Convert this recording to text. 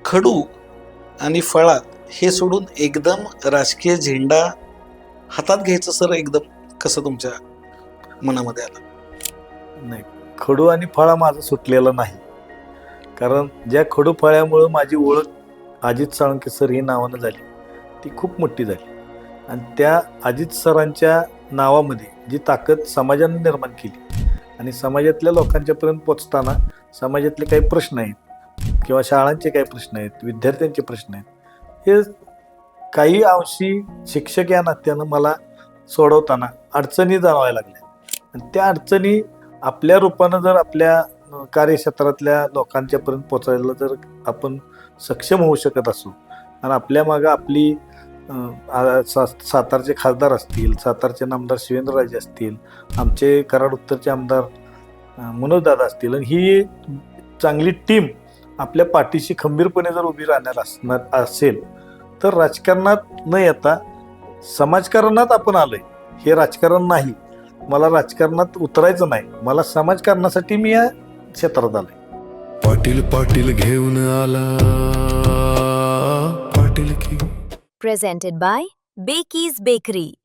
खडू आणि फळा हे सोडून एकदम राजकीय झेंडा हातात घ्यायचं सर एकदम कसं तुमच्या मनामध्ये आलं? नाही, खडू आणि फळा माझा सुटलेला नाही. कारण ज्या खडू फळ्यामुळं माझी ओळख अजित साळुंखे सर ही नावानं झाली, ती खूप मोठी झाली. आणि त्या अजित सरांच्या नावामध्ये जी ताकद समाजाने निर्माण केली आणि समाजातल्या लोकांच्यापर्यंत पोचताना समाजातले काही प्रश्न आहेत किंवा शाळांचे काही प्रश्न आहेत, विद्यार्थ्यांचे प्रश्न आहेत, हे काही अंशी शिक्षक या नात्यानं मला सोडवताना अडचणी जाणवायला लागल्या. आणि त्या अडचणी आपल्या रूपानं जर आपल्या कार्यक्षेत्रातल्या लोकांच्यापर्यंत पोचायला जर आपण सक्षम होऊ शकत असू आणि आपल्या मागं आपली सातारचे खासदार असतील, सातारचे नामदार शिवेंद्रराजे असतील, आमचे कराड उत्तरचे आमदार मनोजदादा असतील, आणि ही चांगली टीम आपल्या पाठीशी खंबीरपणे जर उभी राहणार असणार असेल तर राजकारणात न येता समाजकारणात आपण आलोय. हे राजकारण नाही, मला राजकारणात उतरायचं नाही, मला समाजकारणासाठी मी या क्षेत्रात आलोय. पाटील पाटील घेऊन आला पाटील की. Presented by Bakey's Bakery.